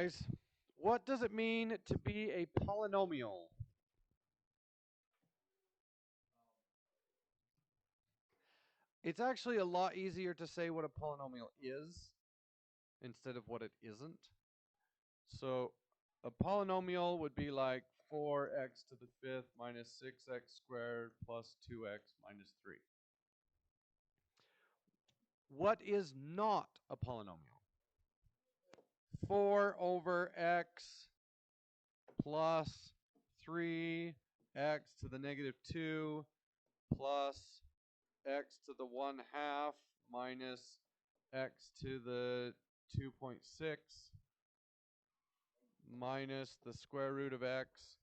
guys. What does it mean to be a polynomial? It's actually a lot easier to say what a polynomial is instead of what it isn't. So a polynomial would be like 4x to the fifth minus 6x squared plus 2x minus 3. What is not a polynomial? 4 over x plus 3x to the negative 2 plus x to the 1/2 minus x to the 2.6 minus the square root of x.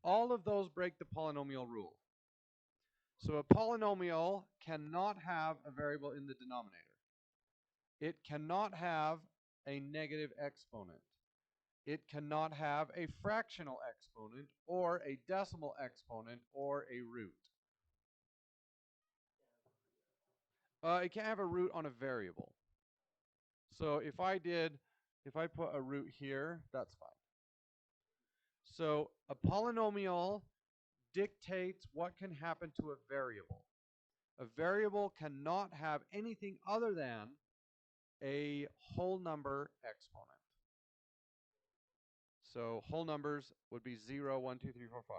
All of those break the polynomial rule. So a polynomial cannot have a variable in the denominator. It cannot have a negative exponent. It cannot have a fractional exponent or a decimal exponent or a root. It can't have a root on a variable. So if I put a root here, that's fine. So a polynomial dictates what can happen to a variable. A variable cannot have anything other than a whole number exponent. So whole numbers would be 0, 1, 2, 3, 4, 5.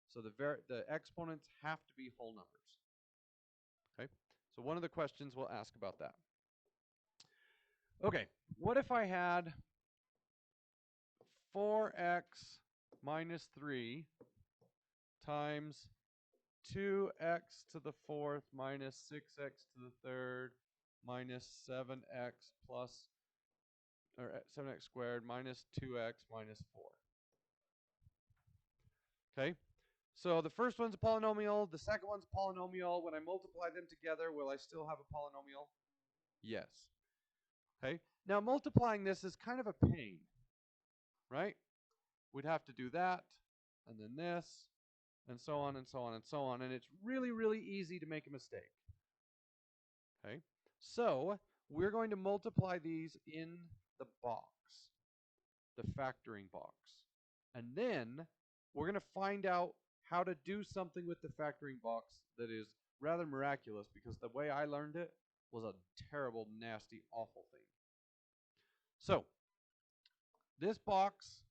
So the exponents have to be whole numbers. Okay? So one of the questions we'll ask about that. Okay, what if I had 4x minus 3 times 2x to the fourth minus 6x to the third minus 7x plus, or 7x squared minus 2x minus 4. Okay, so the first one's a polynomial, the second one's a polynomial. When I multiply them together, will I still have a polynomial? Yes. Okay, now multiplying this is kind of a pain, right? We'd have to do that, and then this, and so on and so on and so on, and it's really, really easy to make a mistake. Okay, so we're going to multiply these in the box, the factoring box, and then we're going to find out how to do something with the factoring box that is rather miraculous, because the way I learned it was a terrible, nasty, awful thing. So this box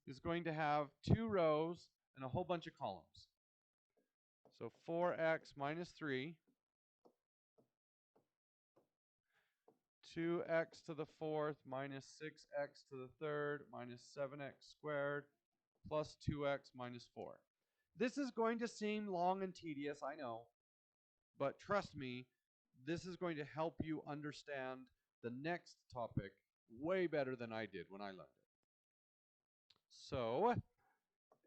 is going to have 2 rows and a whole bunch of columns. So 4x minus 3, 2x to the fourth minus 6x to the third minus 7x squared plus 2x minus 4. This is going to seem long and tedious, I know, but trust me, this is going to help you understand the next topic way better than I did when I learned it. So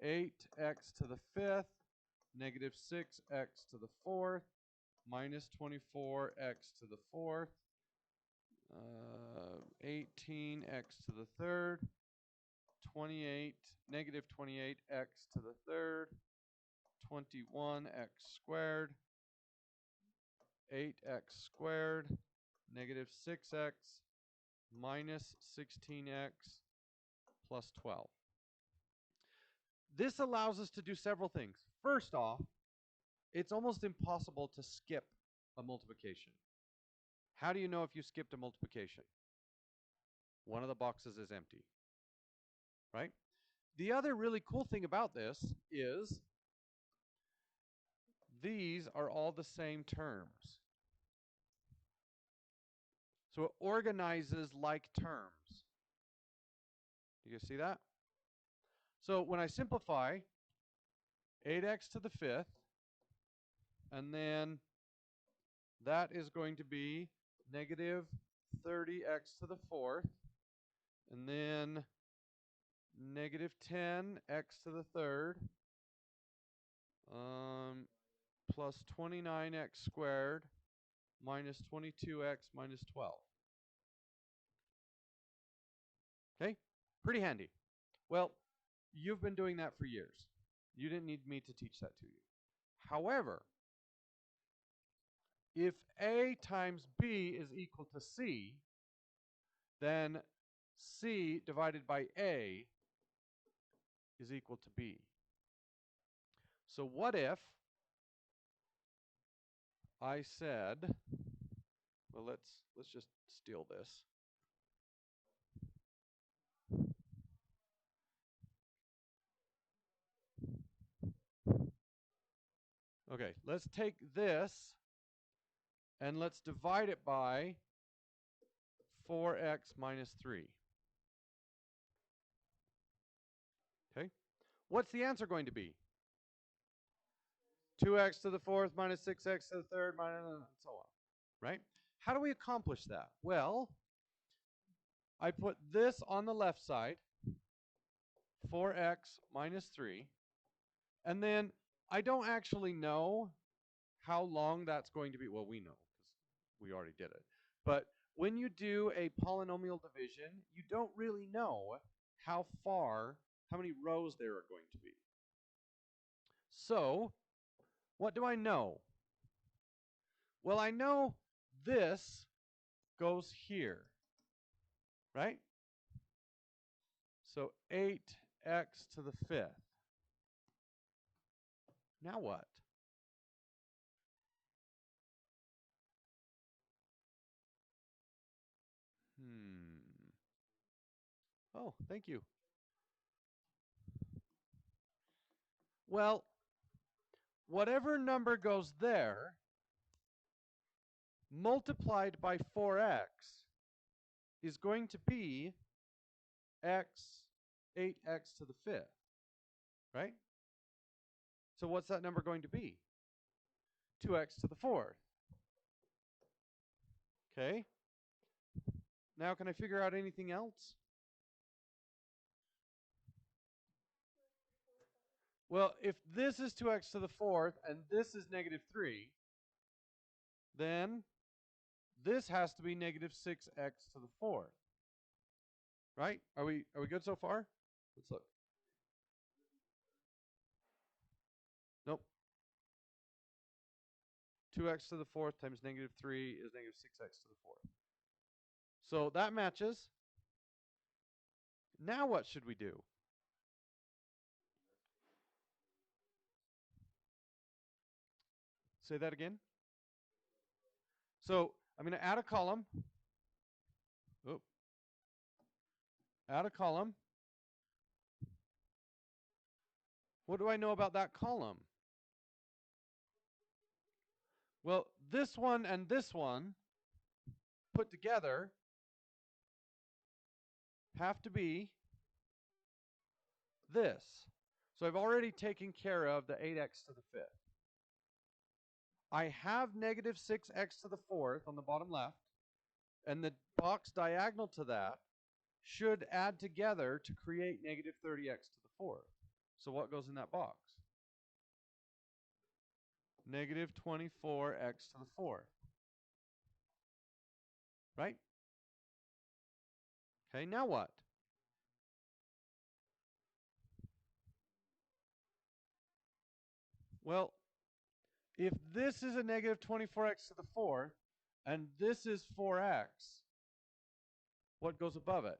8x to the fifth negative 6x to the fourth minus 24x to the fourth, 18x to the third, negative 28x to the third, 21x squared, 8x squared, negative 6x minus 16x plus 12. This allows us to do several things. First off, it's almost impossible to skip a multiplication. How do you know if you skipped a multiplication? One of the boxes is empty, right? The other really cool thing about this is these are all the same terms. So it organizes like terms. Do you see that? So when I simplify 8x to the fifth, and then that is going to be negative 30x to the fourth, and then negative 10x to the third, plus 29x squared minus 22x minus 12. Okay, pretty handy. Well, you've been doing that for years. You didn't need me to teach that to you. However, if A times B is equal to C, then C divided by A is equal to B. So what if I said, well, let's just steal this. Okay, let's take this and let's divide it by 4x minus 3. Okay, what's the answer going to be? 2x to the fourth minus 6x to the third minus and so on, right? How do we accomplish that? Well, I put this on the left side, 4x minus 3, and then I don't actually know how long that's going to be. Well, we know because we already did it. But when you do a polynomial division, you don't really know how many rows there are going to be. So, what do I know? Well, I know this goes here, right? So 8x to the 5th. Now what? Oh, thank you. Well, whatever number goes there, multiplied by 4x, is going to be 8x to the 5th, right? So what's that number going to be? 2x to the 4th. Okay. Now can I figure out anything else? Well, if this is 2x to the 4th and this is negative 3, then this has to be negative 6x to the 4th. Right? Are we good so far? Let's look. Nope. 2x to the 4th times negative 3 is negative 6x to the 4th. So that matches. Now what should we do? Say that again. So I'm going to add a column. Oh. Add a column. What do I know about that column? Well, this one and this one put together have to be this. So I've already taken care of the 8x to the 5th. I have negative 6x to the 4th on the bottom left, and the box diagonal to that should add together to create negative 30x to the 4th. So what goes in that box? Negative 24x to the 4th. Right? Okay, now what? Well, if this is a negative 24x to the 4th, and this is 4x, what goes above it?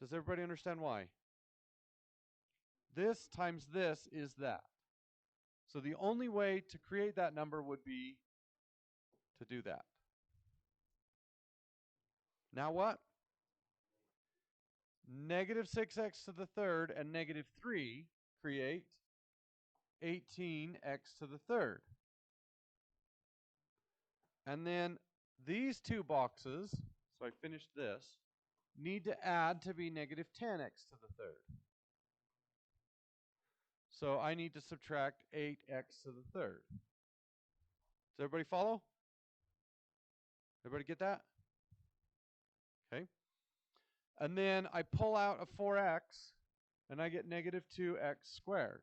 Does everybody understand why? This times this is that. So the only way to create that number would be to do that. Now what? Negative 6x to the 3rd and negative 3 create 18x to the 3rd. And then these two boxes, so I finished this, need to add to be negative 10x to the 3rd. So I need to subtract 8x to the 3rd. Does everybody follow? Everybody get that? Okay. And then I pull out a 4x, and I get negative 2x squared.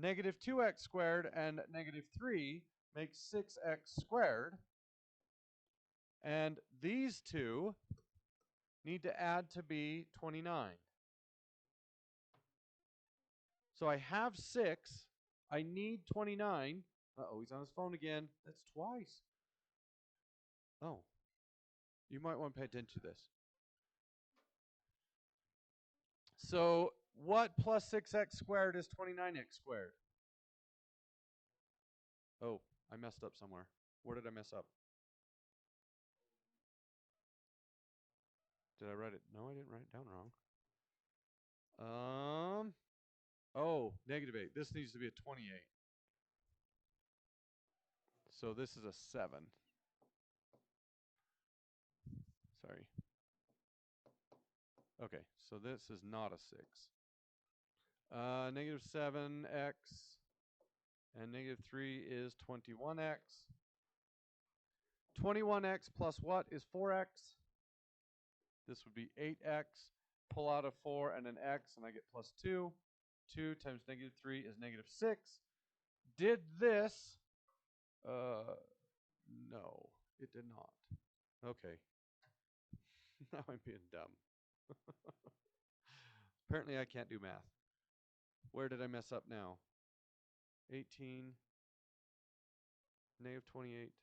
Negative 2x squared and negative 3 makes 6x squared. And these two need to add to be 29. So I have 6. I need 29. Uh-oh, he's on his phone again. That's twice. Oh. You might want to pay attention to this. So what plus 6x squared is 29x squared? Oh, I messed up somewhere. Where did I mess up? Did I write it? No, I didn't write it down wrong. Oh, -8. This needs to be a 28. So this is a 7. Sorry. Okay, so this is not a 6. -7x and -3 is 21x. 21x plus what is 4x? This would be 8x. Pull out a 4 and an x, and I get plus 2. 2 times -3 is -6. Did this? No, it did not. Okay. Now I'm being dumb. Apparently I can't do math. Where did I mess up now? 18, -28,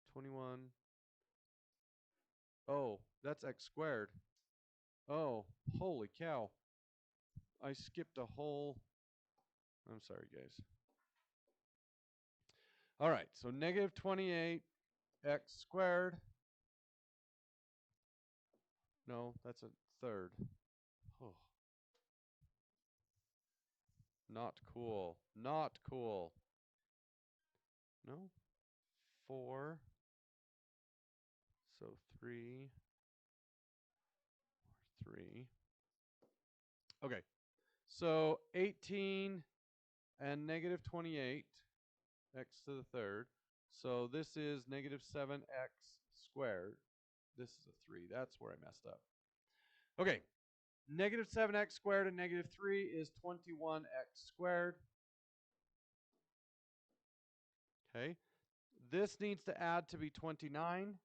21. Oh, that's x squared. Oh, holy cow. I skipped a whole... I'm sorry, guys. All right, so -28x squared. No, that's a third. Oh. Not cool. Not cool. No? 4. So 3. 3. Okay. So 18 and -28, x to the third. So this is -7x squared. This is a 3. That's where I messed up. Okay. -7x squared and -3 is 21x squared. Okay. This needs to add to be 29.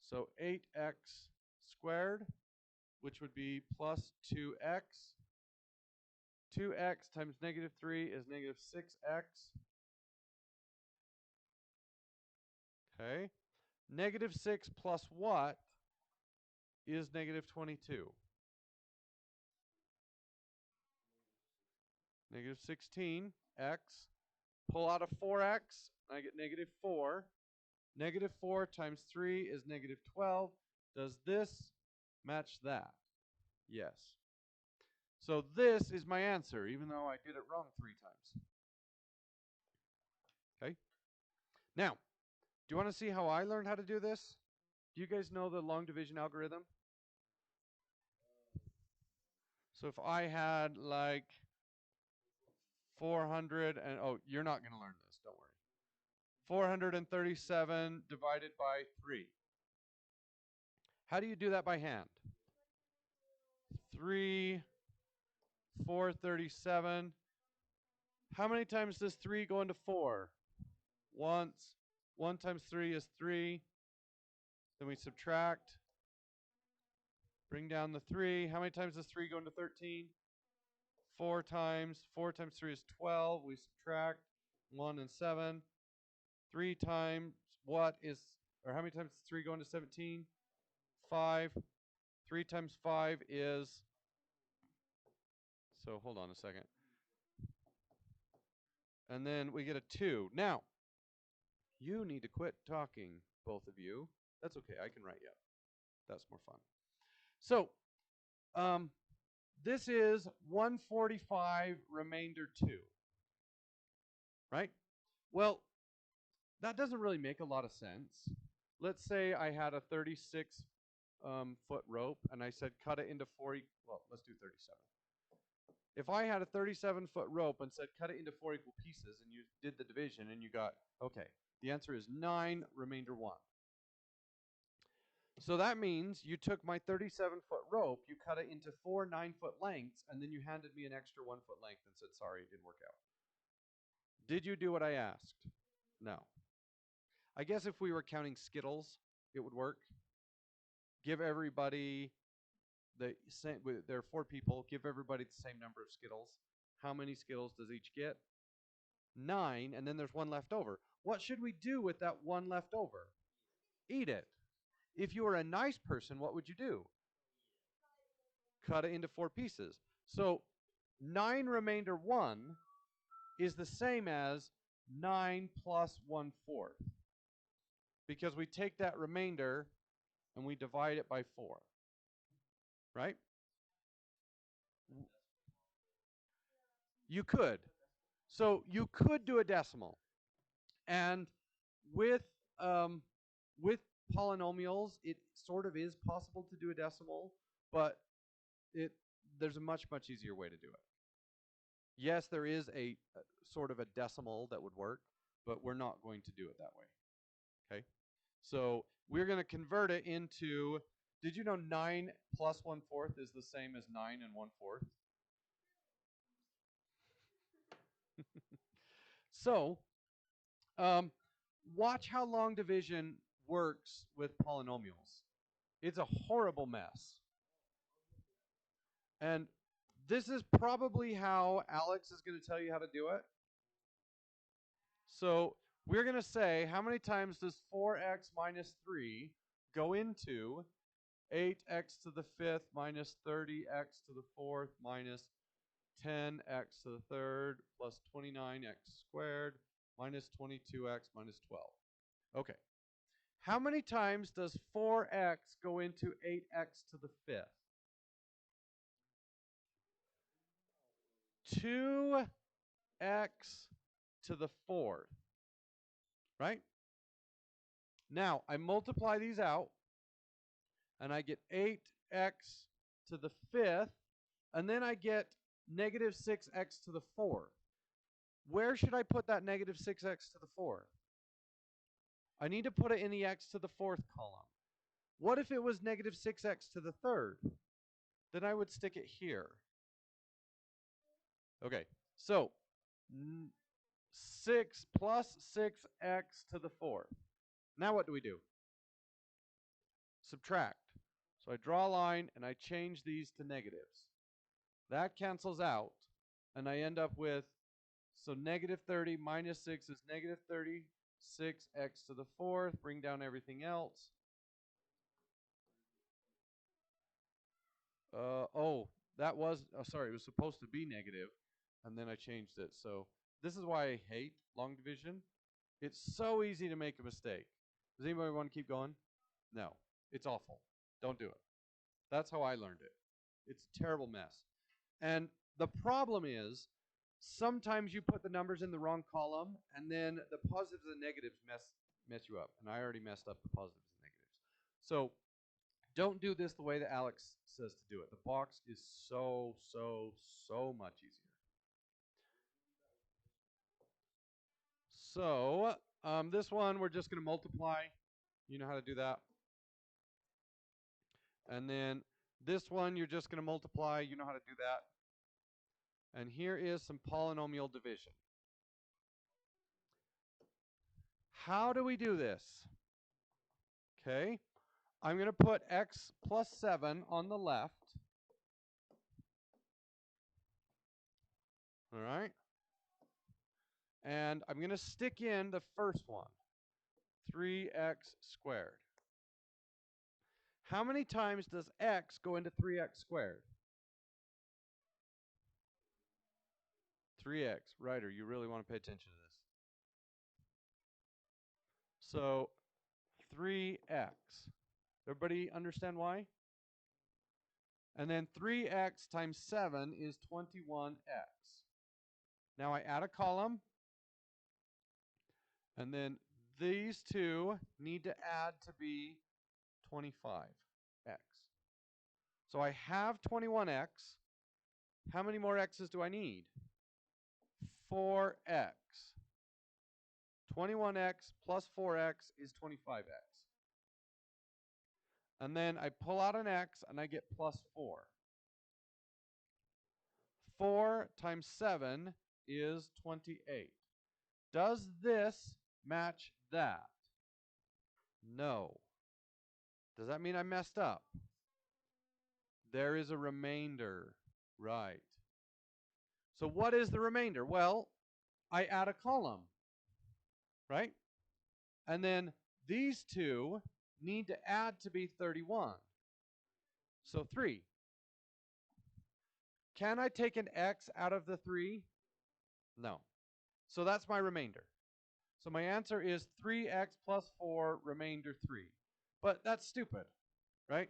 So 8x squared, which would be plus 2x. 2x times -3 is -6x. Okay. -6 plus what is -22? -16x. Pull out a 4x, I get -4. -4 times 3 is -12. Does this match that? Yes. So this is my answer, even though I did it wrong 3 times. Okay. Now, do you want to see how I learned how to do this? Do you guys know the long division algorithm? So if I had like 400 and, oh, you're not going to learn this, don't worry. 437 divided by 3. How do you do that by hand? 3, 437. How many times does 3 go into 4? Once. 1 times 3 is 3. Then we subtract. Bring down the 3. How many times does 3 go into 13? 4 times. 4 times 3 is 12. We subtract 1 and 7. 3 times what is, or how many times does 3 go into 17? 5. 3 times 5 is, so hold on a second. And then we get a 2. Now, you need to quit talking, both of you. That's okay, I can write you up. That's more fun. So, this is 145 remainder 2. Right? Well, that doesn't really make a lot of sense. Let's say I had a 36 foot rope and I said cut it into 4, well, let's do 37. If I had a 37 foot rope and said cut it into 4 equal pieces and you did the division and you got, okay, the answer is 9 remainder 1. So that means you took my 37 foot rope, you cut it into 4 9-foot lengths, and then you handed me an extra 1 foot length and said, sorry, it didn't work out. Did you do what I asked? No. I guess if we were counting Skittles, it would work. Give everybody the same, there are 4 people, give everybody the same number of Skittles. How many Skittles does each get? 9, and then there's 1 left over. What should we do with that 1 left over? Eat it. If you were a nice person, what would you do? Cut it into 4 pieces. So 9 remainder 1 is the same as 9 plus 1/4. Because we take that remainder and we divide it by 4. Right? You could. So you could do a decimal. And with um, with polynomials, it sort of is possible to do a decimal, but there's a much easier way to do it. Yes, there is a sort of a decimal that would work, but we're not going to do it that way. Okay? So we're going to convert it into, did you know 9 plus 1/4 is the same as 9 and 1/4? So watch how long division works with polynomials. It's a horrible mess. And this is probably how Alex is going to tell you how to do it. So we're going to say, how many times does 4x minus 3 go into 8x to the 5th minus 30x to the 4th minus 10x to the 3rd plus 29x squared minus 22x minus 12. Okay. How many times does 4x go into 8x to the 5th? 2x to the 4th. Right? Now, I multiply these out, and I get 8x to the 5th, and then I get negative 6x to the 4th. Where should I put that negative 6x to the 4th? I need to put it in the x to the 4th column. What if it was negative 6x to the 3rd? Then I would stick it here. Okay, so 6 plus 6x to the 4th. Now what do we do? Subtract. So I draw a line and I change these to negatives. That cancels out, and I end up with, so negative 30 minus 6 is negative 36x to the 4th. Bring down everything else. That was, sorry, it was supposed to be negative, and then I changed it. So this is why I hate long division. It's so easy to make a mistake. Does anybody want to keep going? No. It's awful. Don't do it. That's how I learned it. It's a terrible mess. And the problem is, sometimes you put the numbers in the wrong column, and then the positives and negatives mess you up. And I already messed up the positives and negatives. So don't do this the way that Alex says to do it. The box is so much easier. So this one, we're just going to multiply. You know how to do that. And then this one, you're just going to multiply. You know how to do that. And here is some polynomial division. How do we do this? Okay. I'm going to put x plus 7 on the left. All right. And I'm going to stick in the first one, 3x squared. How many times does x go into 3x squared? 3x. Ryder, you really want to pay attention to this. So 3x. Everybody understand why? And then 3x times 7 is 21x. Now I add a column. And then these two need to add to be 25x. So I have 21x. How many more x's do I need? 4x. 21x plus 4x is 25x. And then I pull out an x and I get plus 4. 4 times 7 is 28. Does this match that? No. Does that mean I messed up? There is a remainder. Right. So what is the remainder? Well, I add a column. Right? And then these two need to add to be 31. So 3. Can I take an x out of the 3? No. So that's my remainder. So my answer is 3x plus 4, remainder 3. But that's stupid, right?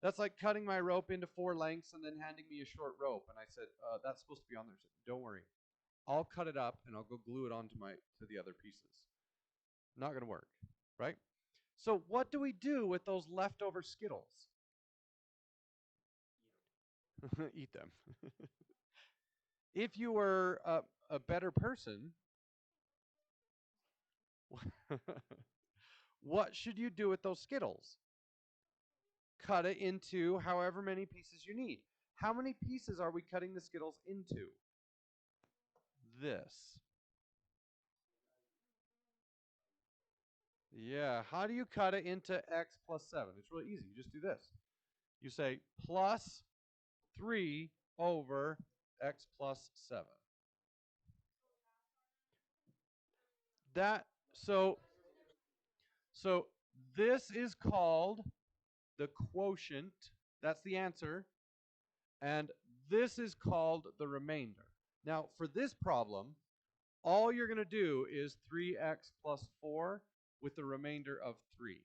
That's like cutting my rope into 4 lengths and then handing me a short rope. And I said, that's supposed to be on there. So don't worry. I'll cut it up and I'll go glue it onto to the other pieces. Not going to work, right? So what do we do with those leftover Skittles? Eat them. If you were a better person, what should you do with those Skittles? Cut it into however many pieces you need. How many pieces are we cutting the Skittles into? This. Yeah, how do you cut it into x plus 7? It's really easy. You just do this. You say plus 3 over x plus 7. So this is called the quotient. That's the answer. And this is called the remainder. Now, for this problem, all you're going to do is 3x plus 4 with the remainder of 3.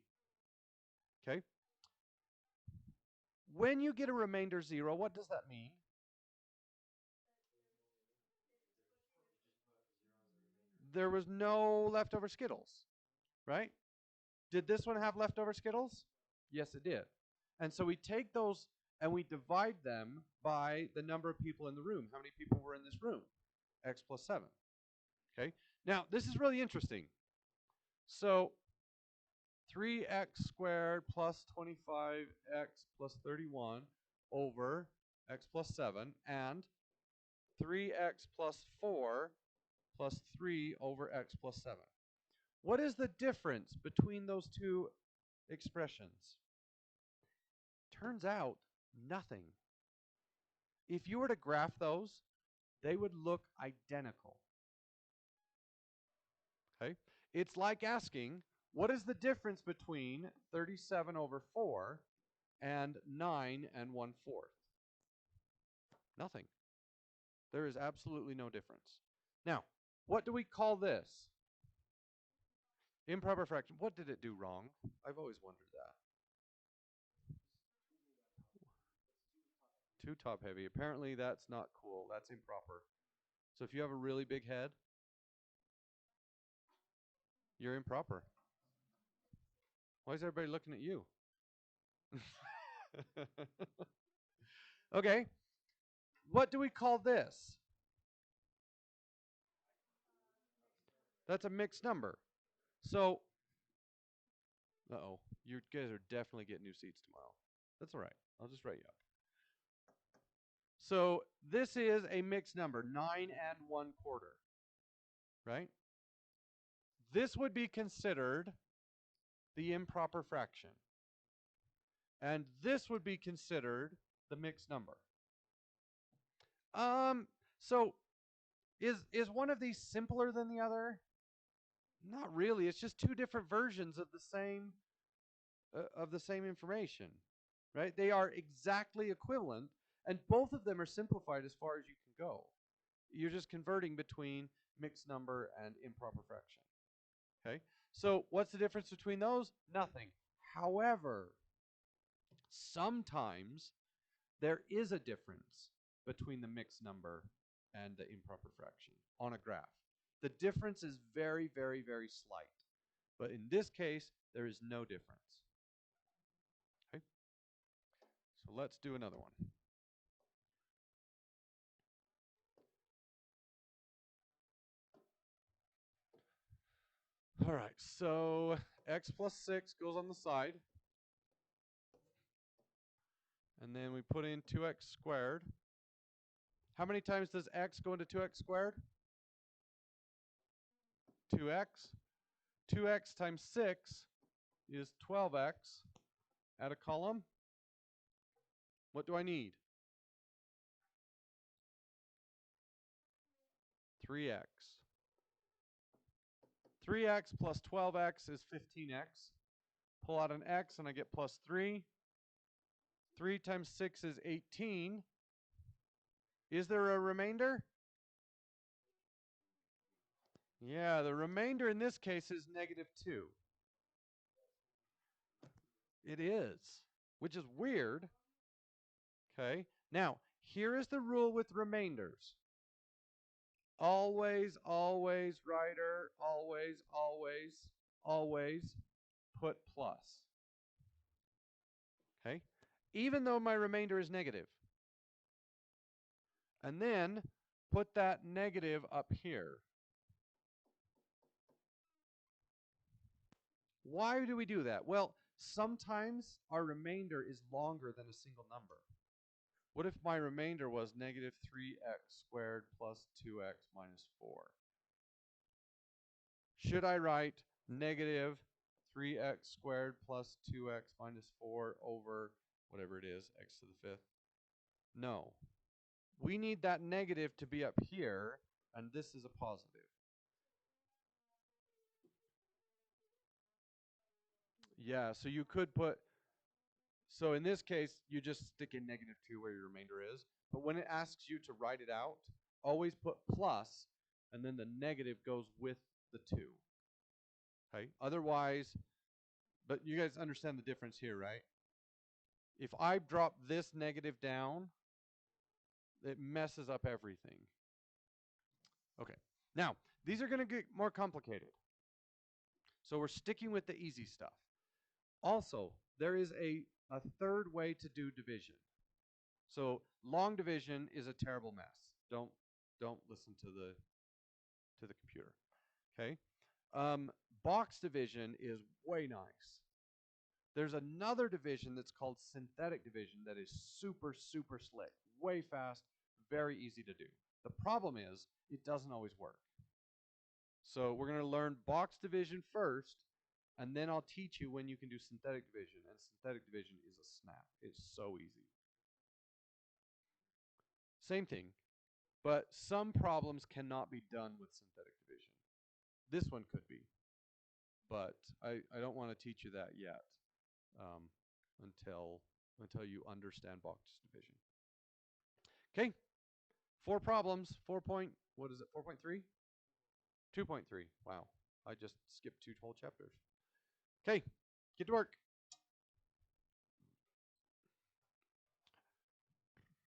Okay? When you get a remainder 0, what does that mean? There was no leftover Skittles, right? Did this one have leftover Skittles? Yes, it did. And so we take those and we divide them by the number of people in the room. How many people were in this room? X plus 7. Okay? Now, this is really interesting. So 3x squared plus 25x plus 31 over x plus 7 and 3x plus 4 plus 3 over x plus 7. What is the difference between those two expressions? Turns out, nothing. If you were to graph those, they would look identical. Okay? It's like asking, what is the difference between 37 over 4 and 9 and 1/4? Nothing. There is absolutely no difference. Now, what do we call this? Improper fraction. What did it do wrong? I've always wondered that. Too top heavy. Apparently that's not cool. That's improper. So if you have a really big head, you're improper. Why is everybody looking at you? Okay. What do we call this? That's a mixed number. So, uh-oh, you guys are definitely getting new seats tomorrow. That's all right. I'll just write you up. So this is a mixed number, 9 and 1/4, right? This would be considered the improper fraction. And this would be considered the mixed number. So is one of these simpler than the other? Not really. It's just two different versions of the same information, right? They are exactly equivalent, and both of them are simplified as far as you can go. You're just converting between mixed number and improper fraction. Okay? So what's the difference between those? Nothing. However, sometimes there is a difference between the mixed number and the improper fraction on a graph. The difference is very, very, very slight. But in this case, there is no difference. Okay? So let's do another one. All right, so x plus 6 goes on the side. And then we put in 2x squared. How many times does x go into 2x squared? 2x. 2x times 6 is 12x. Add a column. What do I need? 3x. 3x plus 12x is 15x. Pull out an x and I get plus 3. 3 times 6 is 18. Is there a remainder? Yeah, the remainder in this case is negative 2. It is, which is weird. Okay, now here is the rule with remainders. Always, always, writer, always, always, always put plus. Okay, even though my remainder is negative. And then put that negative up here. Why do we do that? Well, sometimes our remainder is longer than a single number. What if my remainder was negative 3x squared plus 2x minus 4? Should I write negative 3x squared plus 2x minus 4 over whatever it is, x to the 5th? No. We need that negative to be up here, and this is a positive. Yeah, so you could put, so in this case, you just stick in negative 2 where your remainder is. But when it asks you to write it out, always put plus, and then the negative goes with the 2. Okay? Otherwise, but you guys understand the difference here, right? If I drop this negative down, it messes up everything. Okay. Now, these are going to get more complicated. So we're sticking with the easy stuff. Also, there is a third way to do division. So long division is a terrible mess. Don't listen to the computer. Okay. Box division is way nice. There's another division that's called synthetic division that is super, super slick, way fast, very easy to do. The problem is it doesn't always work. So we're going to learn box division first, and then I'll teach you when you can do synthetic division. And synthetic division is a snap. It's so easy. Same thing, but some problems cannot be done with synthetic division. This one could be, but I don't want to teach you that yet until you understand box division. Okay, 4 problems. 4 point, what is it, 4.3? 2.3. Wow, I just skipped 2 whole chapters. Okay, get to work.